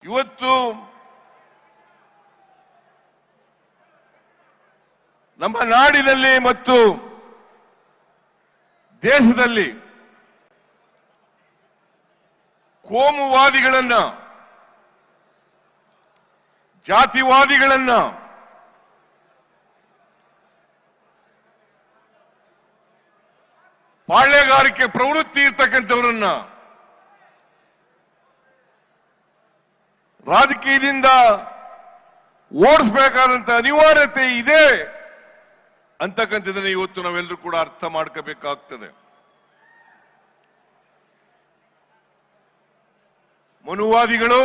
ಇವತ್ತು ನಮ್ಮ ನಾಡಿನಲ್ಲಿ ಮತ್ತು ದೇಶದಲ್ಲಿ ಕೋಮುವಾದಿಗಳನ್ನ, ಜಾತಿವಾದಿಗಳನ್ನ, ಪಾಳ್ಯಗಾರಿಕೆ ಪ್ರವೃತ್ತಿ ಇರ್ತಕ್ಕಂಥವರನ್ನ ರಾಜಕೀಯದಿಂದ ಓಡಿಸಬೇಕಾದಂತ ಅನಿವಾರ್ಯತೆ ಇದೆ ಅಂತಕ್ಕಂಥದ್ದನ್ನ ಇವತ್ತು ನಾವೆಲ್ಲರೂ ಕೂಡ ಅರ್ಥ ಮಾಡ್ಕೋಬೇಕಾಗ್ತದೆ. ಮನುವಾದಿಗಳು,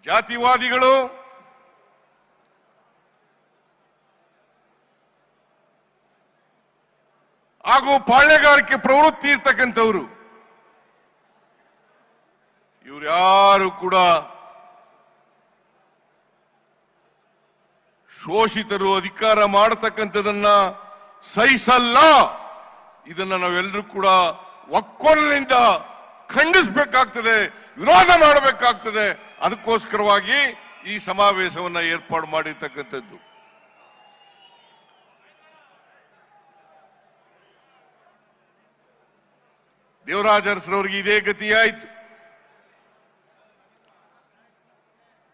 ಜಾತಿವಾದಿಗಳು, ಹಾಗೂ ಪಾಳ್ಯಗಾರಿಕೆ ಪ್ರವೃತ್ತಿ ಇರ್ತಕ್ಕಂಥವ್ರು ಇವ್ರು ಯಾರು ಕೂಡ ಶೋಷಿತರು ಅಧಿಕಾರ ಮಾಡತಕ್ಕಂಥದನ್ನ ಸಹಿಸಲ್ಲ. ಇದನ್ನ ನಾವೆಲ್ಲರೂ ಕೂಡ ಒಕ್ಕೊಲಿನಿಂದ ಖಂಡಿಸಬೇಕಾಗ್ತದೆ, ವಿರೋಧ ಮಾಡಬೇಕಾಗ್ತದೆ. ಅದಕ್ಕೋಸ್ಕರವಾಗಿ ಈ ಸಮಾವೇಶವನ್ನ ಏರ್ಪಾಡು ಮಾಡಿರ್ತಕ್ಕಂಥದ್ದು. ದೇವರಾಜ ಅರಸರವರಿಗೆ ಇದೇ ಗತಿಯಾಯ್ತು,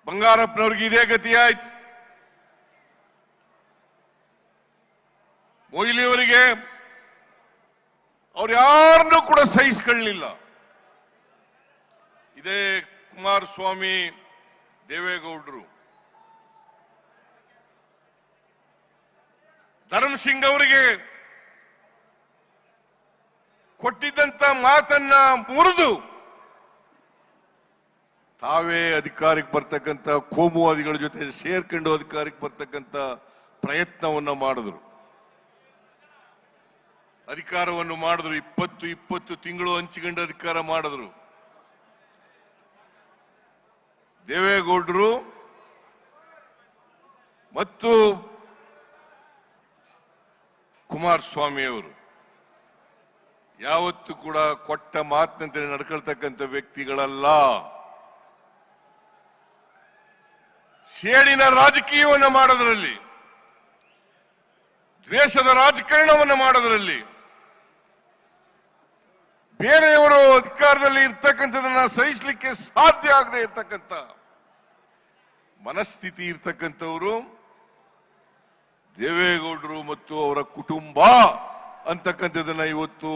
ಬಂಗಾರಪ್ಪನವ್ರಿಗೆ ಇದೇ ಗತಿಯಾಯ್ತು, ಮೊಯ್ಲಿಯವರಿಗೆ ಅವ್ರು ಯಾರನ್ನೂ ಕೂಡ ಸಹಿಸಿಕೊಳ್ಳಲಿಲ್ಲ. ಇದೇ ಕುಮಾರಸ್ವಾಮಿ, ದೇವೇಗೌಡರು, ಧರ್ಮಸಿಂಗ್ ಅವರಿಗೆ ಕೊಟ್ಟಿದ್ದಂತ ಮಾತನ್ನ ಮುರಿದು ತಾವೇ ಅಧಿಕಾರಕ್ಕೆ ಬರ್ತಕ್ಕಂಥ ಕೋಮುವಾದಿಗಳ ಜೊತೆ ಸೇರ್ಕೊಂಡು ಅಧಿಕಾರಕ್ಕೆ ಬರ್ತಕ್ಕಂಥ ಪ್ರಯತ್ನವನ್ನ ಮಾಡಿದ್ರು, ಅಧಿಕಾರವನ್ನು ಮಾಡಿದ್ರು. 20 ತಿಂಗಳು ಹಂಚಿಕೊಂಡು ಅಧಿಕಾರ ಮಾಡಿದ್ರು. ದೇವೇಗೌಡರು ಮತ್ತು ಕುಮಾರಸ್ವಾಮಿ ಅವರು ಯಾವತ್ತೂ ಕೂಡ ಕೊಟ್ಟ ಮಾತಿನಂತೆ ನಡ್ಕೊಳ್ತಕ್ಕಂಥ ವ್ಯಕ್ತಿಗಳಲ್ಲ. ಸೇಡಿನ ರಾಜಕೀಯವನ್ನು ಮಾಡೋದರಲ್ಲಿ, ದ್ವೇಷದ ರಾಜಕಾರಣವನ್ನು ಮಾಡೋದರಲ್ಲಿ, ಬೇರೆಯವರು ಅಧಿಕಾರದಲ್ಲಿ ಇರ್ತಕ್ಕಂಥದನ್ನ ಸಹಿಸಲಿಕ್ಕೆ ಸಾಧ್ಯ ಆಗದೆ ಇರ್ತಕ್ಕಂಥ ಮನಸ್ಥಿತಿ ಇರ್ತಕ್ಕಂಥವರು ದೇವೇಗೌಡರು ಮತ್ತು ಅವರ ಕುಟುಂಬ ಅಂತಕ್ಕಂಥದನ್ನ ಇವತ್ತು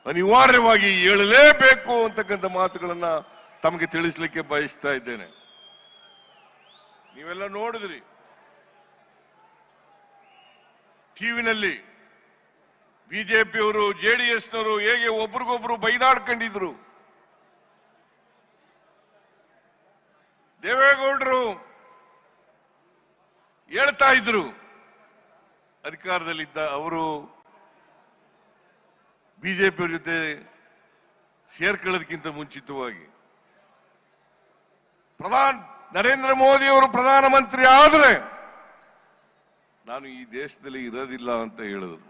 ಅನಿವಾರ್ಯವಾಗಿ ಹೇಳಲೇಬೇಕು ಅಂತಕ್ಕಂಥ ಮಾತುಗಳನ್ನ ತಮಗೆ ತಿಳಿಸಲಿಕ್ಕೆ ಬಯಸ್ತಾ ಇದ್ದೇನೆ. ನೀವೆಲ್ಲ ನೋಡಿದ್ರಿ ಟಿವಿನಲ್ಲಿ ಬಿಜೆಪಿಯವರು, ಜೆಡಿಎಸ್ನವರು ಹೇಗೆ ಒಬ್ರಿಗೊಬ್ರು ಬೈದಾಡ್ಕೊಂಡಿದ್ರು. ದೇವೇಗೌಡರು ಹೇಳ್ತಾ ಇದ್ರು, ಅಧಿಕಾರದಲ್ಲಿದ್ದ ಅವರು ಬಿಜೆಪಿಯವ್ರ ಜೊತೆ ಸೇರ್ಕೊಳ್ಳೋದಕ್ಕಿಂತ ಮುಂಚಿತವಾಗಿ ನರೇಂದ್ರ ಮೋದಿ ಅವರು ಪ್ರಧಾನಮಂತ್ರಿ ಆದ್ರೆ ನಾನು ಈ ದೇಶದಲ್ಲಿ ಇರೋದಿಲ್ಲ ಅಂತ ಹೇಳಿದ್ರು.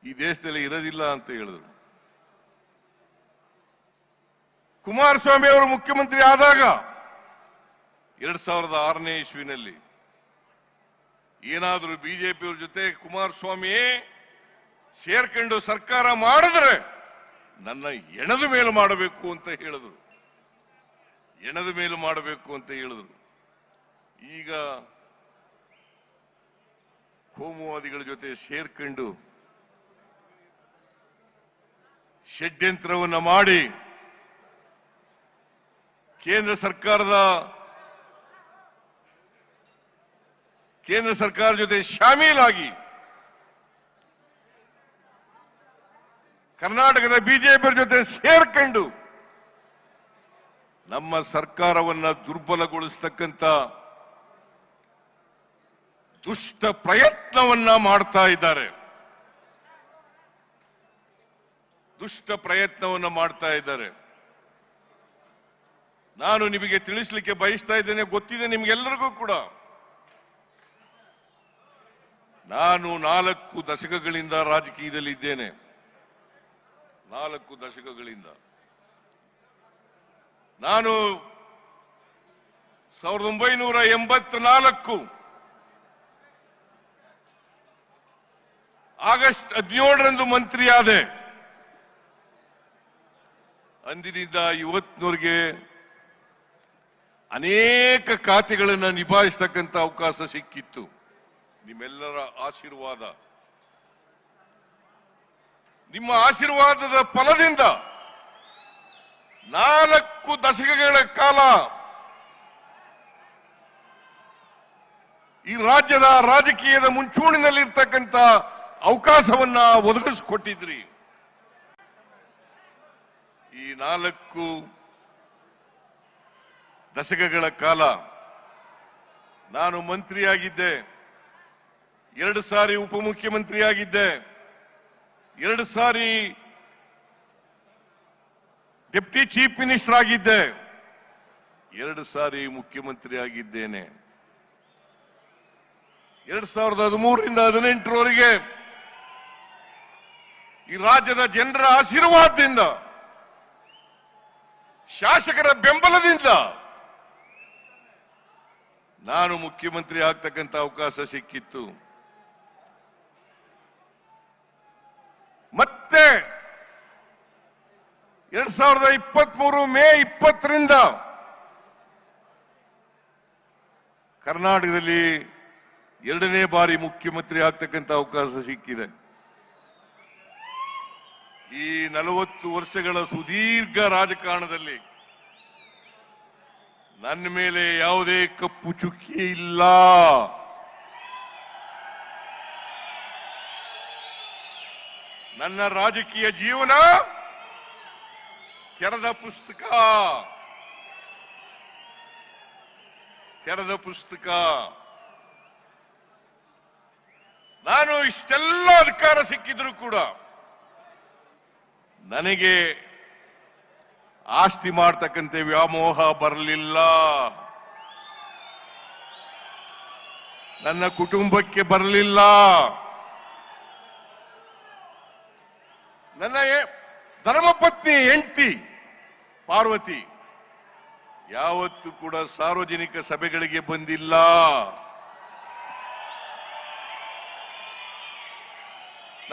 ಈ ದೇಶದಲ್ಲಿ ಇರೋದಿಲ್ಲ ಅಂತ ಹೇಳಿದ್ರು. ಕುಮಾರಸ್ವಾಮಿ ಅವರು ಮುಖ್ಯಮಂತ್ರಿ ಆದಾಗ 2006ನೇ ಇಸ್ವಿನಲ್ಲಿ ಏನಾದರೂ ಬಿಜೆಪಿಯವ್ರ ಜೊತೆ ಕುಮಾರಸ್ವಾಮಿ ಸೇರ್ಕೊಂಡು ಸರ್ಕಾರ ಮಾಡಿದ್ರೆ ನನ್ನ ಎಣದ ಮೇಲೆ ಮಾಡಬೇಕು ಅಂತ ಹೇಳಿದ್ರು. ಎಣದ ಮೇಲೆ ಮಾಡಬೇಕು ಅಂತ ಹೇಳಿದ್ರು. ಈಗ ಕೋಮುವಾದಿಗಳ ಜೊತೆ ಸೇರ್ಕೊಂಡು ಷಡ್ಯಂತ್ರವನ್ನು ಮಾಡಿ ಕೇಂದ್ರ ಸರ್ಕಾರ ಜೊತೆ ಶಾಮೀಲಾಗಿ ಕರ್ನಾಟಕದ ಬಿಜೆಪಿ ಜೊತೆ ಸೇರ್ಕೊಂಡು ನಮ್ಮ ಸರ್ಕಾರವನ್ನ ದುರ್ಬಲಗೊಳಿಸತಕ್ಕಂಥ ದುಷ್ಟ ಪ್ರಯತ್ನವನ್ನ ಮಾಡ್ತಾ ಇದ್ದಾರೆ. ನಾನು ನಿಮಗೆ ತಿಳಿಸಲಿಕ್ಕೆ ಬಯಸ್ತಾ ಇದ್ದೇನೆ, ಗೊತ್ತಿದೆ ನಿಮ್ಗೆಲ್ಲರಿಗೂ ಕೂಡ. ನಾನು 4 ದಶಕಗಳಿಂದ ರಾಜಕೀಯದಲ್ಲಿ ಇದ್ದೇನೆ. 4 ದಶಕಗಳಿಂದ ನಾನು 1984 ಆಗಸ್ಟ್ 17ರಂದು ಮಂತ್ರಿಯಾದೆ. ಅಂದಿನಿಂದ ಇವತ್ತಿನವರೆಗೆ ಅನೇಕ ಖಾತೆಗಳನ್ನು ನಿಭಾಯಿಸತಕ್ಕಂಥ ಅವಕಾಶ ಸಿಕ್ಕಿತ್ತು. ನಿಮ್ಮೆಲ್ಲರ ಆಶೀರ್ವಾದ, ನಿಮ್ಮ ಆಶೀರ್ವಾದದ ಫಲದಿಂದ 4 ದಶಕಗಳ ಕಾಲ ಈ ರಾಜ್ಯದ ರಾಜಕೀಯದ ಮುಂಚೂಣಿನಲ್ಲಿರ್ತಕ್ಕಂಥ ಅವಕಾಶವನ್ನ ಒದಗಿಸಿಕೊಟ್ಟಿದ್ರಿ. ಈ 4 ದಶಕಗಳ ಕಾಲ ನಾನು ಮಂತ್ರಿಯಾಗಿದ್ದೆ, 2 ಸಾರಿ ಉಪಮುಖ್ಯಮಂತ್ರಿಯಾಗಿದ್ದೆ, 2 ಸಾರಿ ಡೆಪ್ಟಿ ಚೀಫ್ ಮಿನಿಸ್ಟರ್ ಆಗಿದ್ದೆ, 2 ಸಾರಿ ಮುಖ್ಯಮಂತ್ರಿ ಆಗಿದ್ದೇನೆ. 2013ರಿಂದ 2018ರವರೆಗೆ ಈ ರಾಜ್ಯದ ಜನರ ಆಶೀರ್ವಾದದಿಂದ, ಶಾಸಕರ ಬೆಂಬಲದಿಂದ ನಾನು ಮುಖ್ಯಮಂತ್ರಿ ಆಗ್ತಕ್ಕಂಥ ಅವಕಾಶ ಸಿಕ್ಕಿತ್ತು. ಮತ್ತೆ 2023 ಮೇ 20ರಿಂದ ಕರ್ನಾಟಕದಲ್ಲಿ 2ನೇ ಬಾರಿ ಮುಖ್ಯಮಂತ್ರಿ ಆಗ್ತಕ್ಕಂಥ ಅವಕಾಶ ಸಿಕ್ಕಿದೆ. ಈ 40 ವರ್ಷಗಳ ಸುದೀರ್ಘ ರಾಜಕಾರಣದಲ್ಲಿ ನನ್ನ ಮೇಲೆ ಯಾವುದೇ ಕಪ್ಪು ಚುಕ್ಕಿ ಇಲ್ಲ. ನನ್ನ ರಾಜಕೀಯ ಜೀವನ ತೆರೆದ ಪುಸ್ತಕ. ನಾನು ಇಷ್ಟೆಲ್ಲ ಅಧಿಕಾರ ಸಿಕ್ಕಿದ್ರು ಕೂಡ ನನಗೆ ಆಸ್ತಿ ಮಾಡ್ತಕ್ಕಂಥ ವ್ಯಾಮೋಹ ಬರಲಿಲ್ಲ, ನನ್ನ ಕುಟುಂಬಕ್ಕೆ ಬರಲಿಲ್ಲ. ನನ್ನ ಧರ್ಮಪತ್ನಿ ಹೆಂಡತಿ ಪಾರ್ವತಿ ಯಾವತ್ತೂ ಕೂಡ ಸಾರ್ವಜನಿಕ ಸಭೆಗಳಿಗೆ ಬಂದಿಲ್ಲ.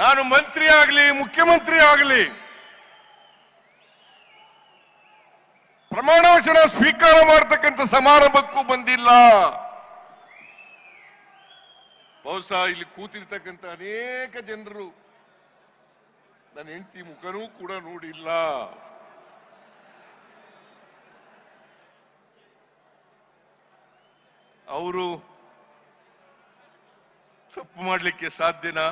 ನಾನು ಮಂತ್ರಿ ಆಗಲಿ ಮುಖ್ಯಮಂತ್ರಿ ಆಗಲಿ ಪ್ರಮಾಣ ವಚನ ಸ್ವೀಕಾರ ಮಾಡತಕ್ಕಂಥ ಸಮಾರಂಭಕ್ಕೂ ಬಂದಿಲ್ಲ. ಬಹುಶಃ ಇಲ್ಲಿ ಕೂತಿರ್ತಕ್ಕಂಥ ಅನೇಕ ಜನರು ನನ್ನ ಹೆಂಡತಿ ಮುಖನೂ ಕೂಡ ನೋಡಿಲ್ಲ. ಅವರು ತಪ್ಪು ಮಾಡಲಿಕ್ಕೆ ಸಾಧ್ಯನಾ?